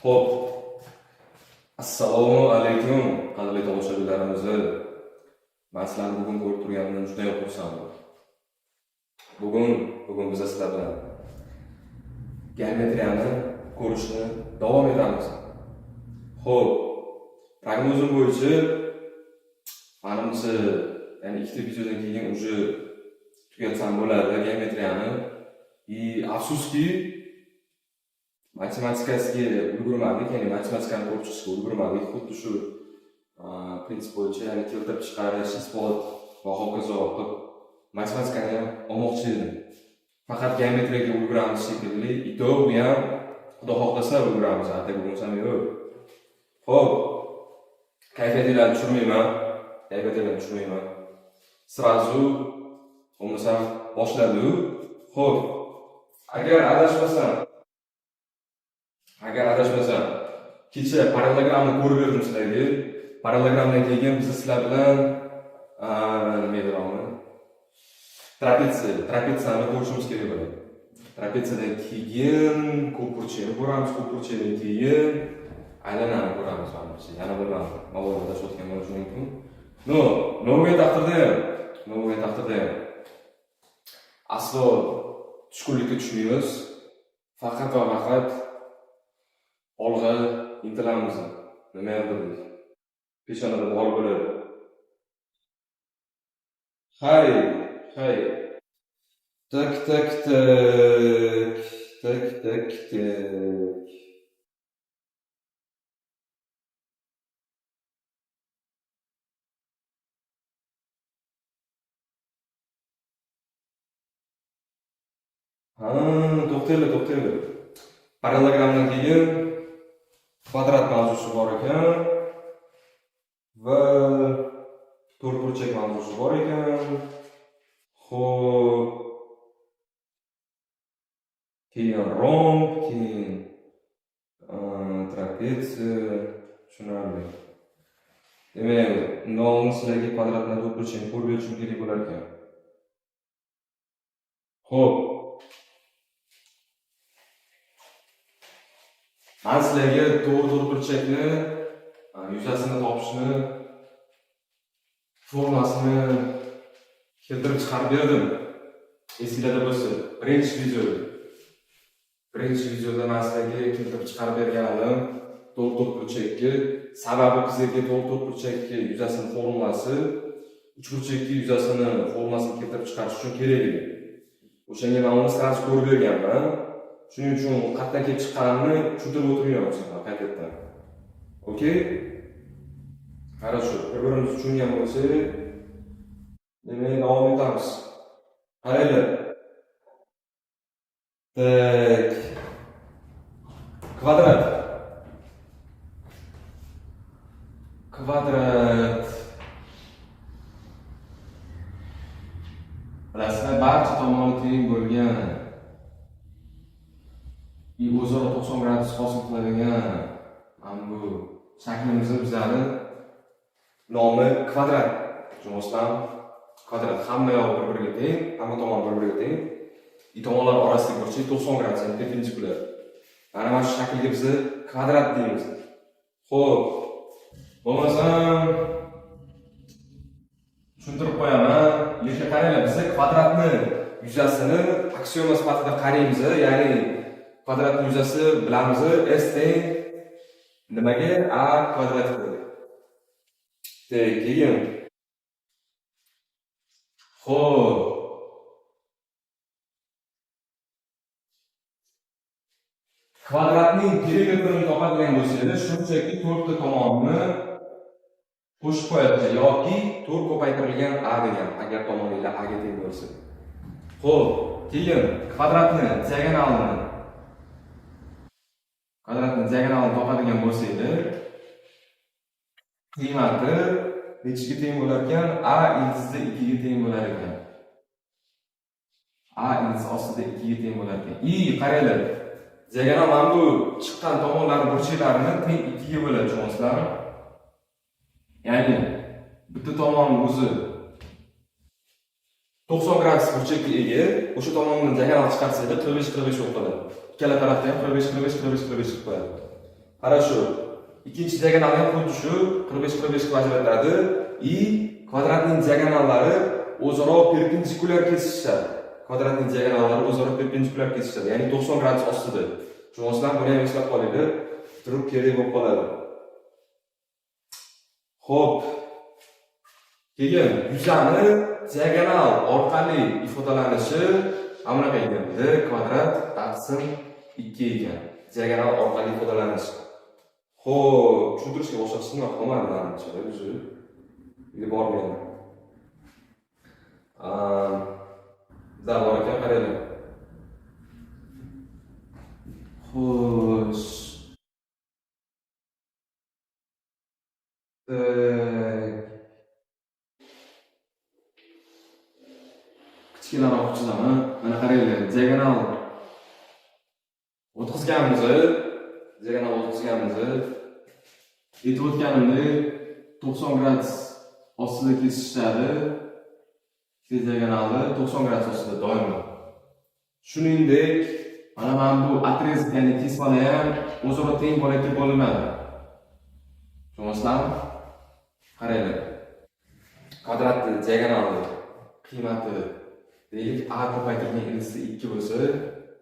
Xo'p, assalomu alaykum, qadrli tomoshabinlarimiz. Men sizlarni bugun ko'rib turganimdan juda xursandman. Bugun biz sizlar bilan geometriyani ko'rishni davom etamiz. Xo'p, prognozim bo'yicha menimcha, ya'ni ikkita videodan keyin уже tugatsam bo'ladi geometriyani. Afsuski matematikasiga ulgurmadik, ya'ni matematikani ko'rib chiqishga ulgurmadik. Xuddi shu prinsip bo'yicha, ya'ni keltirib chiqarish, isbot va hokazo qilib matematikani ham olmoqchi edim. Faqat geometriyaga ulguramiz shekilli, u ham xudo xohlasa ulguramiz, ataga bo'lmasam yo'q. Xo'p, kayfiyatlarni tushirmayman. Srazu bo'lmasam boshladi. Xo'p, agar adashmasam, kecha parallelogramni ko'rib berdim sizlarga. Parallelogramdan keyin biz sizlar bilan nima deyman? Trapetsiyani ko'rishimiz kerak bo'ladi. Trapetsiyadan keyin ko'pburchakni ko'ramiz, ko'pburchakdan keyin aylanani ko'ramiz. Yana bir mavzuda adashayotgan bo'lishi mumkin. Nolgan taqdirda ham aslo tushkunlikka tushmaymiz. Faqat va faqat olg'a intilamiz. Nima ham bildik. Peshonada bor bo'ladi. Hay. Tak. To'xtaylik. Parallelogramdan keyin kvadrat mavzusi bor ekan va to'rtburchak mavzusi bor ekan. Xo'p, keyin romb, keyin trapetsiya, tushunarli. Demak, nomni sizlarga kvadratni to'rtburchakni ko'rib berishim kerak bo'lar ekan. Xo'p, men sizlarga to'rtburchakni yuzasini topishni formasini keltirib chiqarib berdim. Esinglarda bo'lsa, birinchi videoda men sizlarga keltirib chiqarib berganim to'rtburchakka, sababi bizga to'rtburchakka yuzasini formulasi, uchburchakka yuzasini formulasini keltirib chiqarish uchun kerak edi. O'shanga men uni sirasi ko'rib berganman. Shuning uchun qayerdan kelib chiqqanini tushuntirib o'tirmayapman qaytadan. Okey? Хорошо. Bir-birimizni tushungan bo'lsak, demak davom etamiz. Qaranglar. Tak. Kvadrat. Bilasizlar, barcha tomoni teng bo'lgan o'zaro 90 gradus hosil qiladigan bu shaklimizni bizani nomi kvadrat. Tushunasizlar? Kvadrat hamma yog'i bir-biriga teng, hamma tomoni bir-biriga teng. Tomonlar orasidagi burchak 90 gradus, ya'ni perpendikulyar. Mana shu shaklga biz kvadrat deymiz. Xo'p, bo'lmasam tushuntirib qo'yaman. Lekin qaranglar, biz kvadratni yuzasini aksioma sifatida qaraymiz, ya'ni kvadratning yuzasi bilamiz, s teng nimaga? A kvadratga. Keyin. Xo'p. Kvadratning perimetrini topadigan bo'lsangiz, shunchaki 4 ta tomonni qo'shib qo'yadi yoki 4 ko'paytirilgan a degan, agar tomonlar a ga teng bo'lsa. Xo'p, keyin kvadratni diagonalini topadigan bo'lsangiz, qiymati nechiga teng bo'lar ekan? A ildizda 2 ga teng bo'lar ekan. A ildiz ostida 2 ga teng bo'lar ekan. Qaranglar. Diagonal mana bu chiqqan tomonlarning burchaklarini teng 2 ga bo'ladi, tushunasizlarmi? Ya'ni bitta tomon o'zi 90 gradus burchakka ega, o'sha tomondan diagonal chiqarsangiz 45 bo'lib qoladi. Ikkala tarafda ham 45 qilib qo'yadi. Хорошо. Ikkinchi diagonalni ham xuddi shu 45 ga ajratadi. I kvadratning diagonallari o'zaro perpendikulyar kesishadi. Kvadratning diagonallari o'zaro perpendikulyar kesishadi. Ya'ni 90 gradus ostida. Tushunasizlar, buni ham eslab qolaylik. Turib kerak bo'lib qoladi. Xo'p. Keyin yuzani diagonal orqali ifodalanishi anaqa ekan. D kvadrat taqsim 2 ekan. Diagonal orqali ifodalanishi. Xo'p, tushuntirishga boshqa qismlar qolmadi menimcha, o'zi. Ilib bormayman. Zavor ekan qaraylik. Xo'sh. Kichkinaroq chizaman. Mana qaranglar, diagonal o'tkazganmiz. Aytib o'tganimdek 90 gradus ostida kesishadi. Diagonalni 90 gradus ostida doimo. Shuningdek, mana bu otrezk, ya'ni kesmalar ham o'zaro teng bo'layotib bo'linadi. Tushunasizlarmi? Qaranglar. Kvadratni diagonalni qiymati deylik a ko'paytirilgan indisi 2 bo'lsa,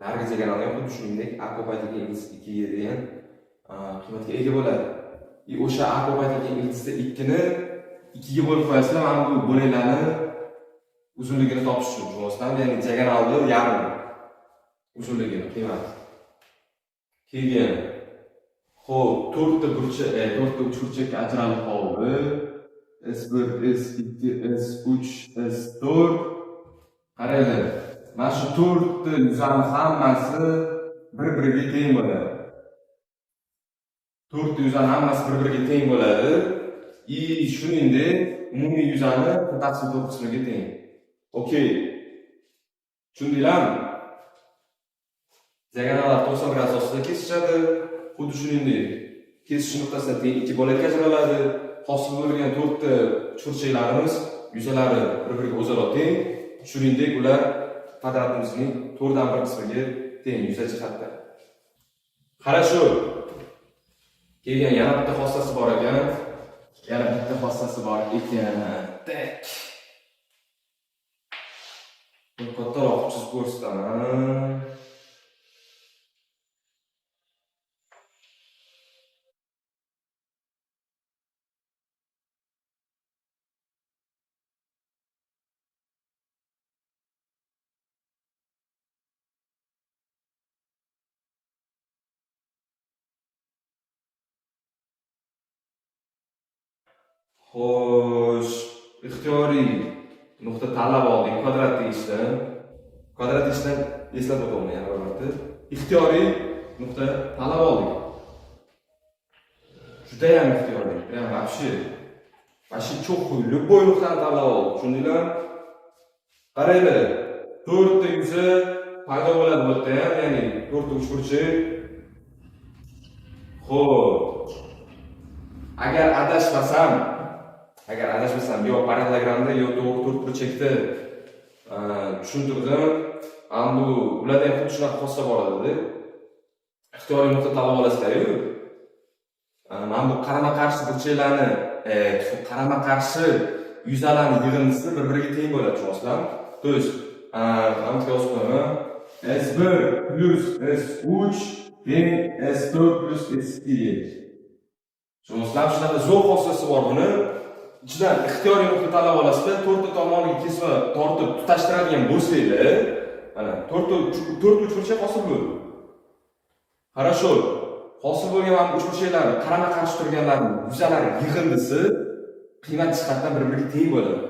narigi diagonalga ham xuddi shuningdek a ko'paytirilgan indisi 2 ga degan qiymatga ega bo'ladi. O'sha a ko'paytirilgan indisda 2 ni 2 ga bo'lib qo'yasizlar, mana bu bo'laklarni uzunligini topish uchun, tushunasizlarmi? Ya'ni diagonalni yarim uzunligini qiymati. Keyin xo'p, 4 ta uchburchakka ajralib qoldi. S1, S2, S3, S4. Qaranglar. Mana shu 4 ta yuzani hammasi bir-biriga teng bo'ladi. 4 ta yuzani hammasi bir-biriga teng bo'ladi. Shuningdek, umumiy yuzani taqsim 4 qismiga teng. Okey. Tushundinglarmi? Diagonallar 90 gradus ostida kesishadi. Xuddi shuningdek, kesish nuqtasida teng 2 bo'lakka ajraladi. Hosil bo'lgan 4 ta uchburchaklarimiz yuzalari bir-biriga o'zaro teng. Shuningdek, ular kvadratimizning 4dan 1 qismiga teng yuza jihatdan. Хорошо. Keyin yana bitta xossasi bor ekan. Tak. Bu kattaroq chizib ko'rsataman. Xo'sh, ixtiyoriy nuqta tanlab oldik kvadrat deyishdan. Kvadrat deyishdan eslab o'taman yana bir marta. Ixtiyoriy nuqta tanlab oldik. Juda ham ixtiyoriy. Prям вообще cho'xi, любой nuqtani tanlab oldik. Tushundinglarmi? Qaranglar. 4 ta yuzi paydo bo'ladi bu yerda ham, ya'ni 4 ta uchburchak. Xo'p. Agar adashmasam, yo parallelogramda yo to'g'ri burchakda tushuntirdim. Bu ularda ham xuddi shunaqa xossa bor edi. Ixtiyoriy nuqta tanlab olasizlar-ku. Mana bu qarama-qarshi burchaklarni, qarama-qarshi yuzalarning yig'indisi bir-biriga teng bo'ladi, tushunasizlarmi? To есть, mana bu yozib qo'yaman. S1 plus S3 teng S4 plus S2. Tushunasizlarmi? Shunaqa zo'r xossasi bor buni. Ichidan ixtiyoriy nuqta tanlab olasizlar, 4 ta tomoniga kesma tortib tutashtiradigan bo'lsanglar, mana 4 ta uchburchak hosil bo'ldi. Хорошо. Hosil bo'lgan mana bu uchburchaklarni qarama-qarshi turganlarning yuzalari yig'indisi qiymat jihatdan bir-biriga teng bo'ladi.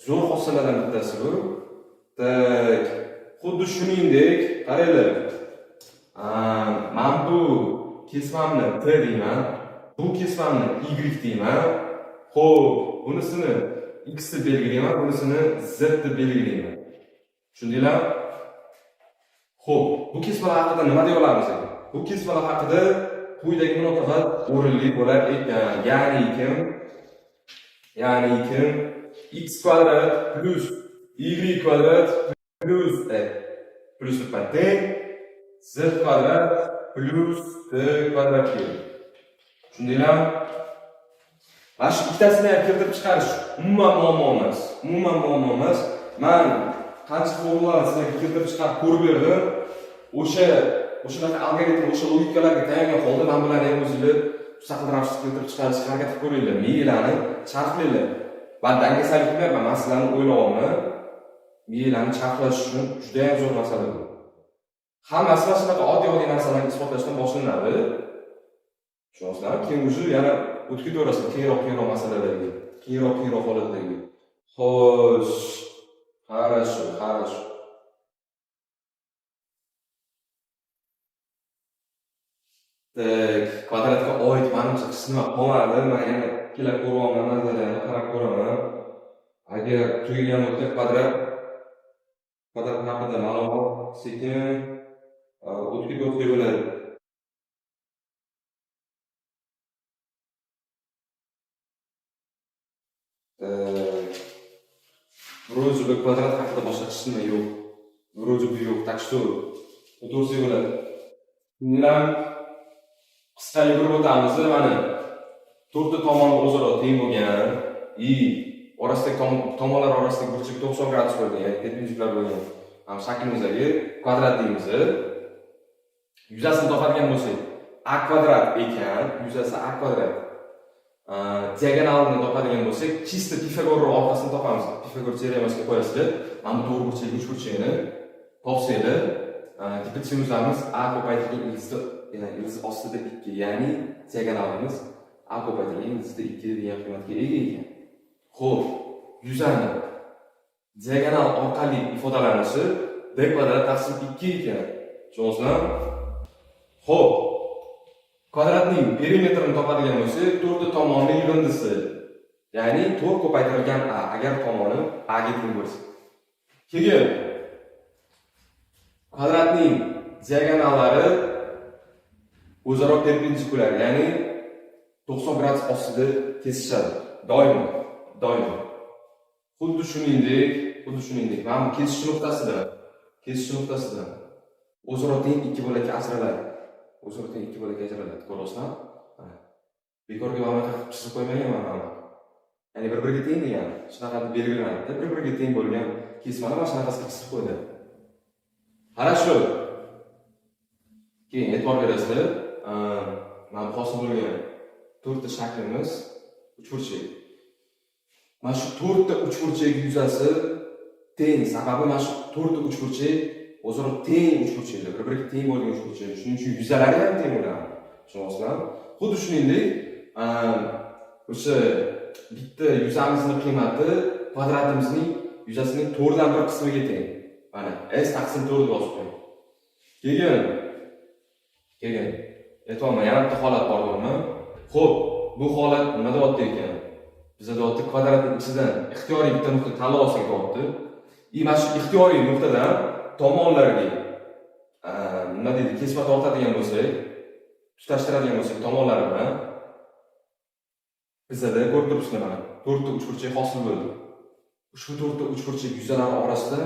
Zo'r xossalardan bittasi bu. Tak. Xuddi shuningdek, qaranglar. Men bu kesmamni T deyman, bu kesmamni Y deyman. Xo'p, bunisini X deb belgilayman, bunisini Z deb belgilayman. Tushundinglarmi? Xo'p, bu kesmalar haqida nima deya olamiz endi? Bu kesmalar haqida quyidagi munosabat o'rinli bo'lar ekan. Ya'ni kim x kvadrat plus y kvadrat plus teng z kvadrat plus t kvadrat keladi. Tushundinglarmi? Mana shu ikkitasini ham keltirib chiqarish umuman muammo emas. Umuman muammo emas. Men qancha formulalarni sizlarga keltirib chiqarib ko'rib berdim. O'sha algoritm, o'sha logikalarga tayangan holda men bilan ham o'zingizlar mustaqil ravishda keltirib chiqarishga harakat qilib ko'ringlar. Miyanglarni charxlanglar. Va dangasaliklar va masalalarni o'ylovni miyanglarni charxlash uchun juda ham zo'r masala bu. Hammasi mana shunaqa oddiy narsalarni isbotlashdan boshlanadi. Tushunasizlarmi? Keyin o'zi yana o'tib ketaverasiz keyinroq masalalarga, keyinroq holatlarga. Xo'sh, хорошо. Так, kvadratga oid menimcha qismi qolmadi. Men yana kelib ko'ryapman, nazariyani qarab ko'raman. Agar tugagan bo'lsa kvadrat haqida ma'lumot sekin o'tib ketib bo'ladi. Вроде бы kvadrat haqida boshqa qismi yo'q. Вроде бы yo'q. Так что o'tirsa bo'ladi. Bundan qisqa yugurib o'tamiz. Mana to'rtta tomon o'zaro teng bo'lgan и orasidagi tomonlar orasidagi burchak 90 gradus bo'lgan, ya'ni perpendikulyar bo'lgan. Mana shaklimizga kvadrat deymiz. Yuzasini topadigan bo'lsak, a kvadrat ekan, yuzasi a kvadrat. Diagonalini topadigan bo'lsak, chista Pifagor orqasini topamiz. Pifagor teoremasiga qo'yasizlar. Mana bu to'g'ri burchak, uch burchakni topsanglar, hipotenuzamiz a ko'paytirilgan ildiz ostida 2, ya'ni diagonalimiz a ko'paytirilgan ildizda 2 degan qiymatga ega ekan. Xo'p, yuzani diagonal orqali ifodalanishi b kvadrat taqsim 2 ekan. Tushunasizlarmi? Xo'p, kvadratning perimetrini topadigan bo'lsak, to'rtta tomonning yig'indisi, ya'ni 4 ko'paytirilgan a agar tomoni a ga teng bo'lsa. Keyin kvadratning diagonallari o'zaro perpendikulyar, ya'ni 90 gradus ostida kesishadi. Doim. Xuddi shuningdek, mana bu kesish nuqtasidan o'zaro teng ikki bo'lakka ajraladi. Ko'rasizlarmi? Bekorga mana qilib chizib qo'ymaganman mana. Ya'ni bir-biriga teng degan, shunaqa deb belgilanadi. Bir-biriga teng bo'lgan kesmani mana shunaqasiga chizib qo'ydi. Хорошо. Keyin e'tibor berasizlar. Mana bu hosil bo'lgan to'rtta shaklimiz uchburchak. Mana shu to'rtta uchburchak yuzasi teng. Sababi mana shu to'rtta uchburchak o'zaro teng uchburchaklar, bir-biriga teng bo'lgan uchburchak. Shuning uchun yuzalari ham teng bo'ladi. Tushunasizlarmi? Xuddi shuningdek, o'sha bitta yuzamizning qiymati kvadratimizning yuzasining 4dan 1 qismiga teng. Mana s taqsim 4 deb yozib qo'ying. Keyin aytmoqman, yana bitta holat bor bo'lmi? Xo'p, bu holat nima deyapti ekan? Bizda deyapti kvadratning ichidan ixtiyoriy bitta nuqta tanlab olsak deyapti. Mana shu ixtiyoriy nuqtadan tomonlarga nima deydi, kesma tortadigan bo'lsak, tutashtiradigan bo'lsak tomonlari bilan bizda ko'rib turibsizlar, mana 4 ta uchburchak hosil bo'ldi. Ushbu 4 ta uchburchak yuzalari orasida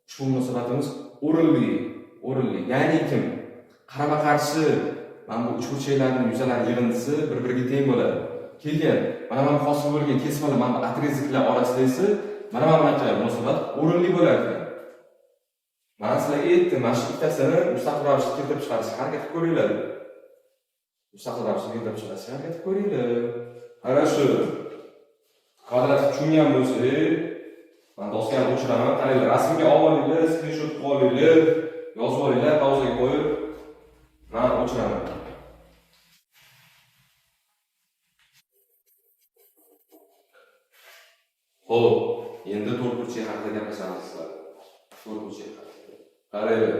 ushbu munosabatimiz o'rinli. Ya'ni kim? Qarama-qarshi mana bu uchburchaklarning yuzalari yig'indisi bir-biriga teng bo'ladi. Keyin mana bu hosil bo'lgan kesmalar mana bu atreziklar orasida esa mana bunaqa munosabat o'rinli bo'ladi. Men sizlarga aytdim, mana shu ikkitasini mustaqil ravishda keltirib chiqarishga harakat qilib ko'ringlar. Хорошо. Kvadratga tushungan bo'lsak, men doskaga o'chiraman. Qaranglar, rasmga olinglar, screenshot qilib olinglar, yozib olinglar, pauzaga qo'yib, men o'chiraman. Xo'p, endi to'rtburchak haqida gaplashamiz sizlar. To'rtburchak haqida. Qaranglar.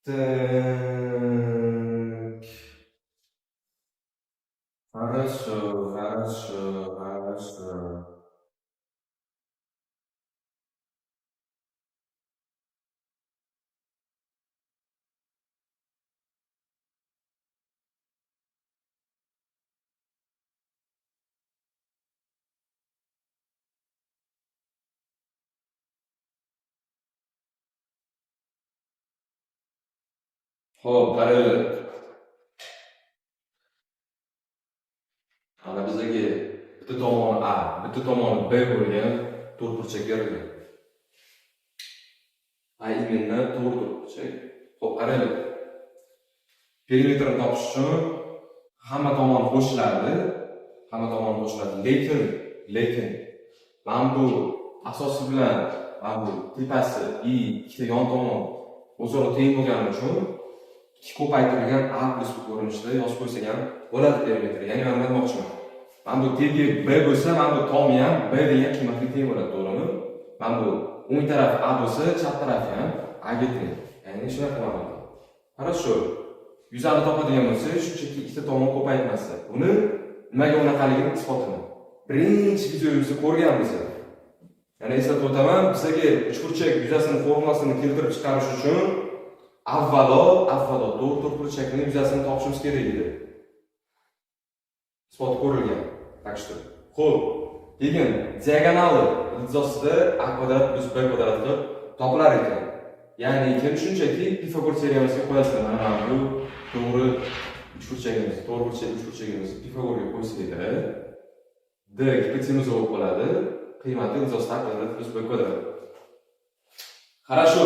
Tak. Хорошо. Xo'p, qaranglar. Mana bizga bitta tomoni A, bitta tomoni B bo'lgan to'rtburchak berilgan. A imенно to'rtburchak. Xo'p, qaranglar. Perimetrni topish uchun hamma tomon qo'shiladi. Lekin mana bu asosi bilan mana bu tepasi ikkita yon tomon o'zaro teng bo'lgani uchun ikki ko'paytirilgan A plus B ko'rinishida yozib qo'ysak ham bo'ladi perimetr. Ya'ni men nima demoqchiman? Mana bu tegi B bo'lsa, mana bu tomi ham B degan qiymatga teng bo'ladi, to'g'rimi? Mana bu o'ng taraf A bo'lsa, chap tarafi ham A ga teng. Ya'ni shunaqa ma'noda. Хорошо. Yuzani topadigan bo'lsa, shunchaki ikkita tomon ko'paytmasi. Buni nimaga unaqaligini isbotini birinchi videomizda ko'rganmiz. Yana eslatib o'taman, bizga uchburchak yuzasining formulasini keltirib chiqarish uchun avvalo to'rtburchakning yuzasini topishimiz kerak edi. Isbot ko'rilgan. Так что, xo'p, keyin diagonali iltizosida a kvadrat plus b kvadrat qilib topilar ekan. Ya'ni keyin shunchaki Pifagor teoremasiga qo'yasizlar. Mana bu to'g'ri uchburchagimiz Pifagorga qo'ysak d gipotenuza bo'lib qoladi. Qiymati iltizosi a kvadrat plus b kvadrat. Хорошо.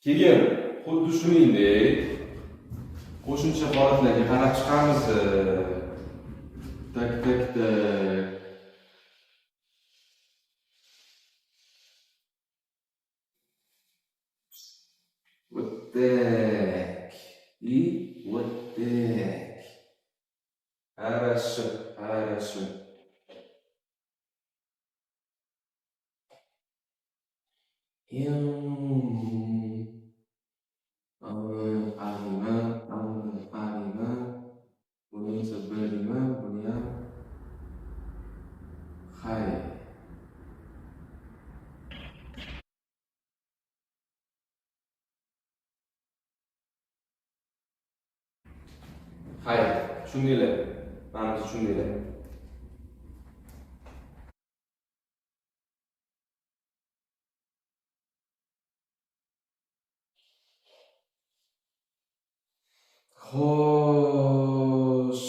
Keyin xuddi shuningdek qo'shimcha holatlarga qarab chiqamiz. Tak. Вот так. И вот так. Хорошо. Buni esa B5, buni ham Hayır, shundaylar. Manimcha shundaylar. Xo'sh,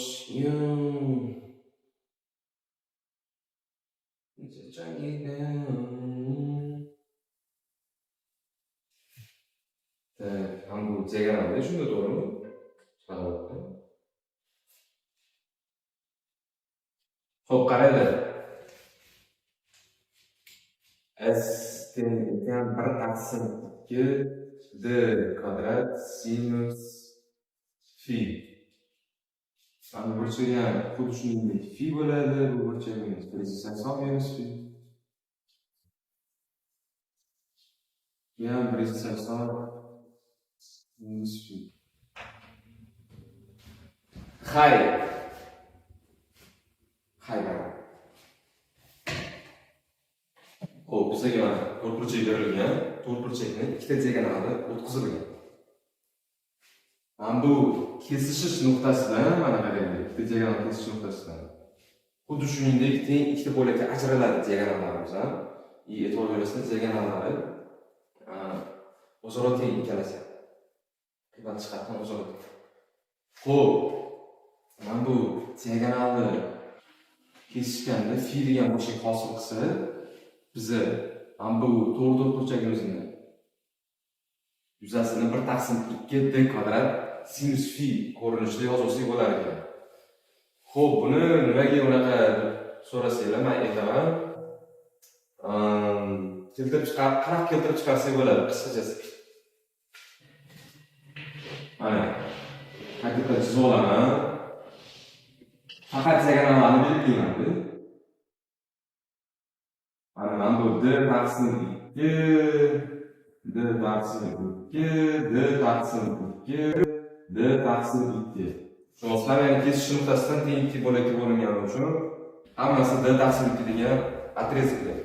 ham bu diagonalda shunda to'g'rimi? Xo'p, qaranglar. S tenglikdan 1/2 d kvadrat sinus phi. Mana bu burchak ham xuddi shuningdek phi bo'ladi. Bu burchagimiz 180 minus phi. Bu ham 180 minus phi. Hayır. Xo'p, bizga mana to'rtburchak berilgan, to'rtburchakni ikkita diagonali o'tkazilgan. Mana bu kesishish nuqtasidan, mana qaranglar, ikkita diagonal kesishish nuqtasidan. Xuddi shuningdek teng ikkita bo'lakka ajraladi diagonallarimiz ham. E'tibor berasizlar, diagonallari o'zaro teng ikkalasi. Qiymat jihatdan o'zaro teng. Xo'p, mana bu diagonalni kesishganda phi degan burchak hosil qilsa, biz mana bu to'rtburchagimizni yuzasini 1/2 d kvadrat sinus phi ko'rinishida yozsak bo'lar ekan. Xo'p, buni nimaga unaqa so'rasanglar, men aytaman. Qanaqa keltirib chiqarsak bo'ladi qisqachasi. Mana qaytadan chizib olaman. Faqat diagonallarni belgilayman. Mana bu d taqsim 2, d taqsim 2, d taqsim 2, d taqsim 2. Tushunasizlarmi? Ya'ni kesish nuqtasidan teng ikki bo'lakka bo'lingani uchun hammasi d taqsim 2 degan отрезкlar.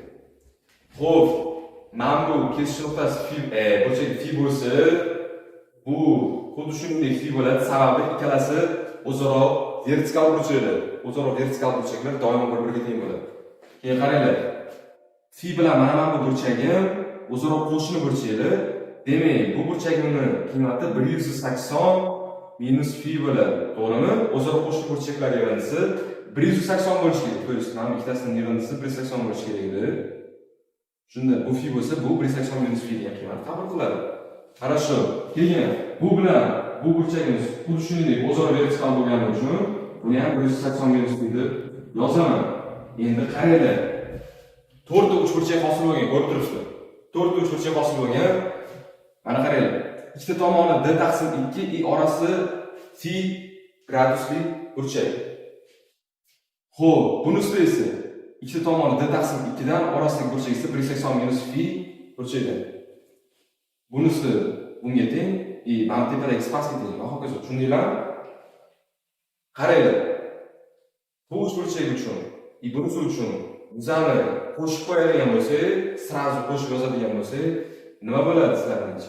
Xo'p, mana bu kesish nuqtasi burchak phi bo'lsa, bu xuddi shuningdek phi bo'ladi. Sababi ikkalasi o'zaro vertikal burchaklar. Vertikal burchaklar doimo bir-biriga teng bo'ladi. Keyin qaranglar. Phi bilan mana bu burchagim o'zaro qo'shni burchaklar. Demak, bu burchagimning qiymati 180 minus fi bo'ladi. To'g'rimi? O'zaro qo'shni burchaklar yig'indisi 180 bo'lishi kerak. Ko'rishsiz, mana ikkitasining yig'indisi 180 bo'lishi kerak edi. Shunda bu fi bo'lsa, bu 180 minus fi degan qiymat qabul qiladi. Хорошо. Keyin bu bilan bu burchagimiz xuddi shuningdek o'zaro vertikal bo'lgani uchun buni ham 180 minus fi deb yozaman. Endi qaranglar. 4 ta uchburchak hosil bo'lgan, ko'rib turibsizlar. 4 ta uchburchak hosil bo'lgan. Mana qaranglar. Ikkita tomoni d taqsim 2 i orasi fi gradusli burchak. Xo'p, bunisi esa ikkita tomoni d taqsim 2 dan orasidagi burchak esa 180 minus fi burchakdan. Bunisi bunga teng, mana tepadagi spasga teng. Va hokazo, tushundinglarmi? Qaranglar. Bu uchburchak uchun, bunisi uchun bizani qo'shib qo'yadigan bo'lsak, sразу qo'shib yozadigan bo'lsak, nima bo'ladi sizlarning?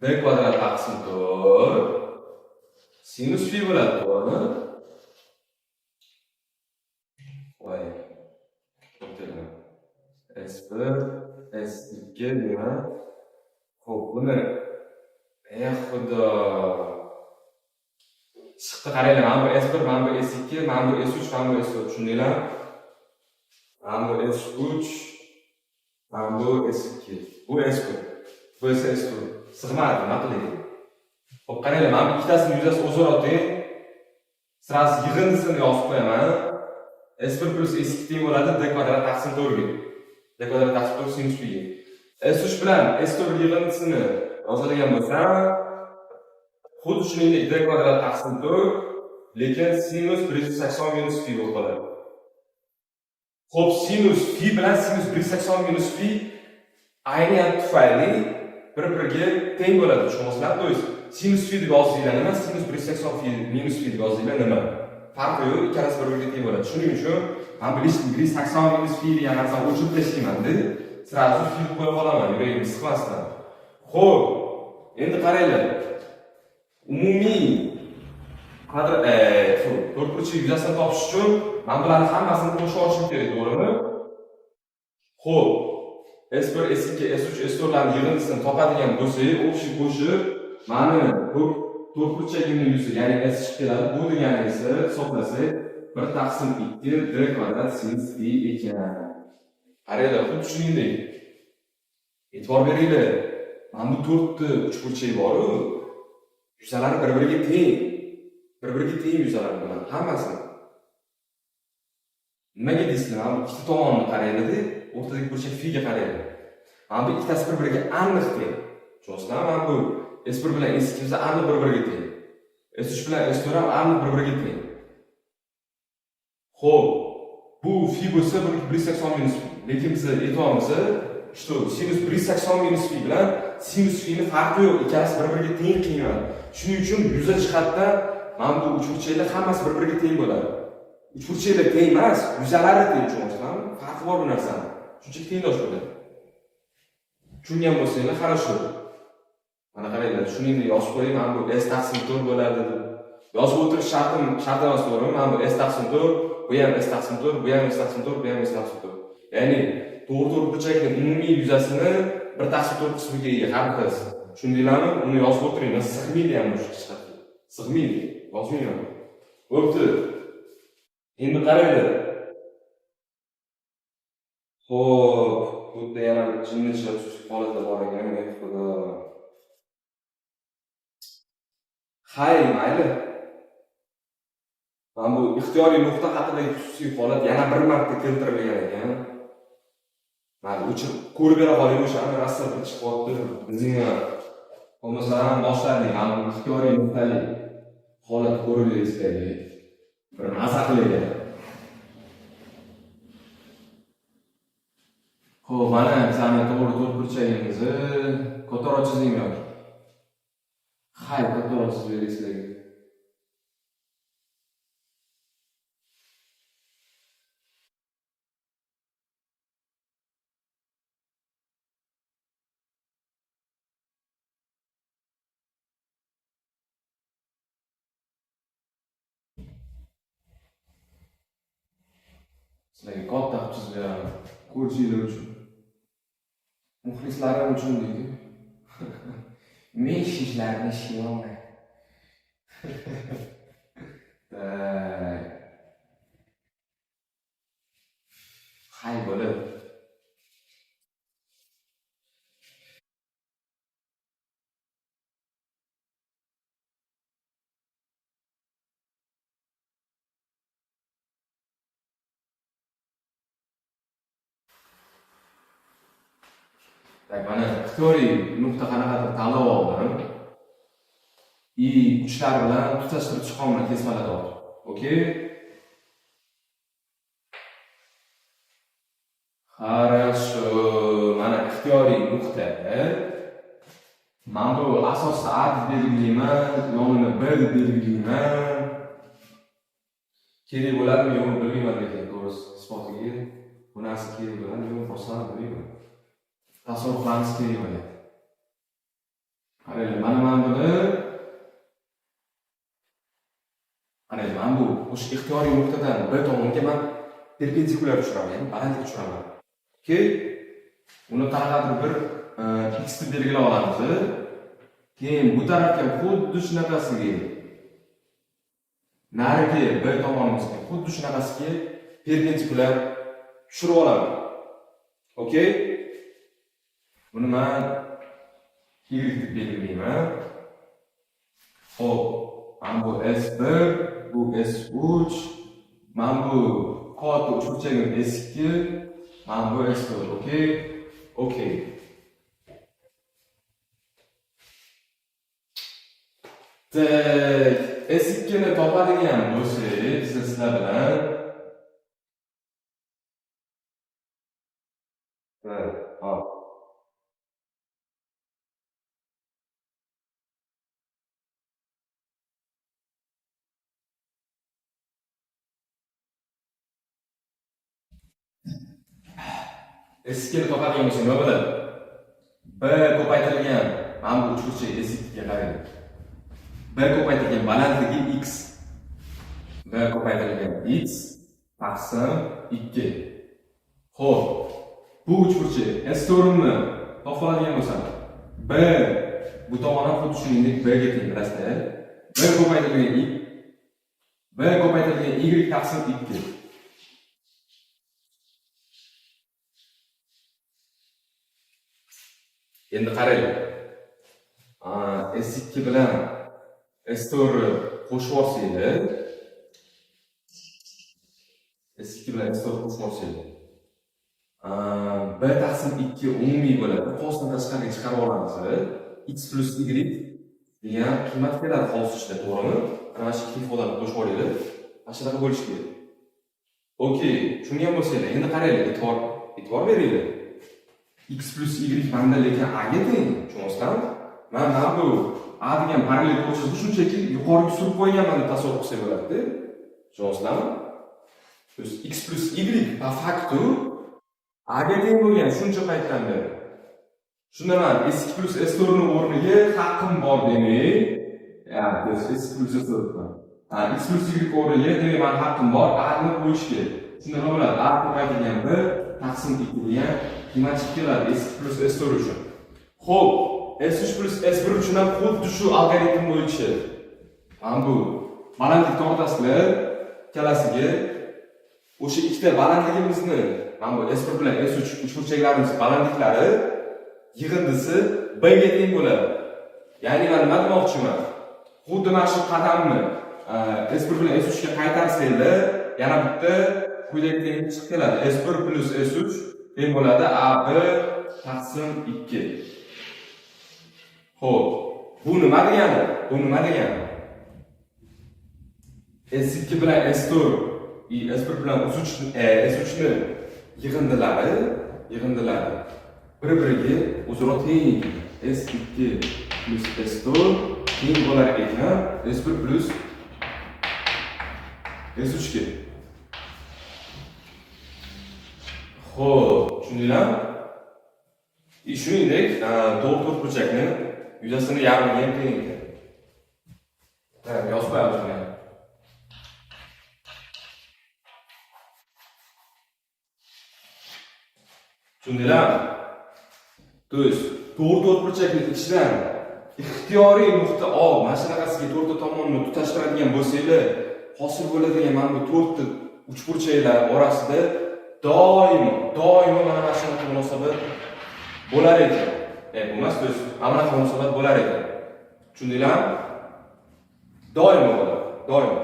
b kvadrat taqsim 4 sinus fi bo'ladi, to'g'rimi? Voy. To'xtanglar. S1, S2 nima? Xo'p, buni xudo. Chiqdi, qaranglar, mana bu S1, mana bu S2, mana bu S3, mana bu S4, tushundinglar? Mana bu S3, mana bu S2, bu S1, bu esa S4. Sig'madi, nima qilaylik? Xo'p, qaranglar, mana bu ikkitasining yuzasi o'zaro teng. Sразу yig'indisini yozib qo'yaman. S1 plus S2 teng bo'ladi d kvadrat taqsim 4 ga. D kvadrat taqsim 4 sinus fi. S3 bilan S4 yig'indisini yozadigan bo'lsam, xuddi shuningdek d kvadrat taqsim 4, lekin sinus 180 minus fi bo'lib qoladi. Xo'p, sinus fi bilan sinus 180 minus fi ayniyat tufayli bir-biriga teng bo'ladi, tushunasizlar? To есть sinus fi deb yozinglar nima, sinus 180 fi minus fi deb yozinglar nima? Farqi yo'q, ikkalasi bir-biriga teng bo'ladi. Shuning uchun men bilishim 180 minus fi degan narsani o'chirib tashlayman-da, sразу fi deb qo'yib qolaman, yuragim siqmasdan. Xo'p, endi qaranglar. Umumiy kvadrat to'rtburchak yuzasini topish uchun men bularni hammasini qo'shib olishim kerak, to'g'rimi? Xo'p, S1, S2, S3, S4 larning yig'indisini topadigan bo'lsak, o'xshib qo'shib, mana to'rtburchagimning yuzi, ya'ni S chiqib keladi. Bu degani esa hisoblasak 1 taqsim 2 d kvadrat sinus fi ekan. Qaranglar, xuddi shuningdek. E'tibor beringlar. Mana bu 4 ta uchburchak bor-ku. Yuzalari bir-biriga teng. Bir-biriga teng yuzalar bilan hammasi. Nimaga deysizlar? Mana bu ikkita tomonni qaranglar-da, o'rtadagi burchak fi ga qaranglar. Mana bu ikkitasi bir-biriga aniq teng. Tushunasizlar? Mana bu S1 bilan S2 esa aniq bir-biriga teng. S3 bilan S4 ham aniq bir-biriga teng. Xo'p, bu fi bo'lsa, bu 180 minus fi. Lekin biz aytamiz, что sinus 180 minus fi bilan sinus fi ning farqi yo'q, ikkalasi bir-biriga teng qiymat. Shuning uchun yuza jihatdan mana bu uchburchaklar hammasi bir-biriga teng bo'ladi. Uchburchaklar teng emas, yuzalari teng, tushunasizlarmi? Farqi bor bu narsani. Shunchaki tengdosh bo'ladi. Tushungan bo'lsanglar, хорошо. Mana qaranglar, shuningdek yozib qo'ying, mana bu S taqsim 4 bo'ladi deb. Yozib o'tirish shart emas, to'g'rimi? Mana bu S taqsim 4, bu ham S taqsim 4, bu ham S taqsim 4, bu ham S taqsim 4. Ya'ni to'rtburchakning umumiy yuzasini 1 taqsim 4 qismiga ega har bittasi. Tushundinglarmi? Uni yozib o'tiring. Sig'maydi ham shu chiqadi. Sig'maydi. Yozmayman. Bo'pti. Endi qaranglar. Xo'p, bu yerda yana jinnicha holatlar bor ekan, xudo. Hay, mayli. Mana bu ixtiyoriy nuqta haqidagi xususiy holat yana bir marta keltirilgan ekan. Mana o'chirib ko'rib bera qoling, o'shani rasmga chiqyapti. Bizning bo'lmasa ham boshladik, mana bu ixtiyoriy nuqtali holat ko'rilyapti. Bir maza qilaylik. Xo'p, mana bizning to'g'ri to'rtburchagimizni ko'tarib chizing yoki. Hay, ko'tarib chizib beringlar. Sizlarga katta qilib chizib beraman. ko'ruvchilar uchun, muxlislarim uchun deydi. Men shishlarni ishlayolmayman. Hay bo'lib. Tak, mana ixtiyoriy nuqta qanaqadir tanlab oldim. Uçlar bilan tutashtirib chiqaman kesmalar. Okey? Хорошо. Mana ixtiyoriy nuqta. Men bu asosda A deb belgilayman, yonini B deb belgilayman. Kerak bo'ladimi yo'qmi bilmayman lekin to'g'risi isbotiga bu narsa kerak bo'ladimi yo'qmi forsani bilmayman. Tasarruflarimiz kerak bo'ladi. Qaranglar, mana buni mana bu o'sha ixtiyoriy nuqtadan B tomonga men perpendikulyar tushiraman, ya'ni balandlik tushiraman. Okey? Uni qanaqadir bir x deb belgilab olamiz. Keyin bu tarafga xuddi shunaqasiga narigi B tomonimizga xuddi shunaqasiga perpendikulyar tushirib olaman. Okey? Buni men y deb belgilayman. Xo'p, mana bu S1, bu S3, mana bu katta uchburchagim S2, mana bu S4, okey? Okey. S2 ni topadigan bo'lsak, sizlar bilan hop. S2 ni topadigan bo'lsak, nima bo'ladi? B ko'paytirilgan, mana bu uchburchak S2 ga qarang. B ko'paytirilgan balandligi x. B ko'paytirilgan x taqsim 2. Xo'p, bu uchburchak S4 ni topadigan bo'lsam, B bu tomoni xuddi shuningdek B ga teng, bilasizlar. B ko'paytirilgan y taqsim 2. Endi qaranglar. S2 bilan S4 qo'shib olsanglar, S2 bilan S4 qo'shib olsanglar, B taqsim 2 umumiy bo'ladi. Qosni tashqariga chiqarib olamiz. X plus y degan qiymat keladi qos ichida, to'g'rimi? Mana shu ikki ifodani qo'shib olinglar. Mana shunaqa bo'lishi kerak. Okey, tushungan bo'lsanglar, endi qaranglar, e'tibor beringlar. X plus y manda lekin A ga teng, tushunasizlarmi? Mana bu A degan parallel to'g'risida shunchaki yuqoriga surib qo'yganman deb tasavvur qilsak bo'ladi-da. Tushunasizlarmi? X plus y po faktu A ga teng bo'lgan shuncha paytdan beri. Shunda men S2 plus S4 ni o'rniga haqqim bor demak, ya'ni S2 plus S4 X plus y o'rniga demak men haqqim bor, A ni qo'yish kerak. Shunda nima bo'ladi? A ko'paytirilgan B taqsim 2 degan qiymat chiqib keladi S2 plus S4 uchun. Xo'p, S3 plus S1 uchun ham xuddi shu algoritm bo'yicha mana bu balandlik tortasizlar, ikkalasiga o'sha ikkita balandligimizni, mana bu S1 bilan S3 uchburchaklarimiz balandliklari yig'indisi B ga teng bo'ladi. Ya'ni men nima demoqchiman? Xuddi mana shu qadamni S1 bilan S3 ga qaytarsanglar, yana bitta quyidagi tenglik chiqib keladi. S1 plus S3 teng bo'ladi AB taqsim 2. Xo'p, bu nima degani? S2 bilan S4 S1 bilan S3 ni yig'indilari bir-biriga o'zaro teng. S2 plus S4 teng bo'lar ekan S1 plus S3 ga. Xo'p, tushundinglarmi? Shuningdek, to'rtburchakni yuzasini yarmiga ham teng ekan. Yozib qo'yamiz buni. Tushundinglarmi? Do'st, to'rtburchakning ichidan ixtiyoriy nuqta O, mana shunaqasiga to'rtta tomonni tutashtiradigan bo'lsanglar, hosil bo'ladigan mana bu to'rtta uchburchaklar orasida doimo mana shunaqa munosabat bo'lar ekan. Bo'lmas do'st, mana shunaqa munosabat bo'lar ekan. Tushundinglarmi? Doimo bo'ladi, doimo.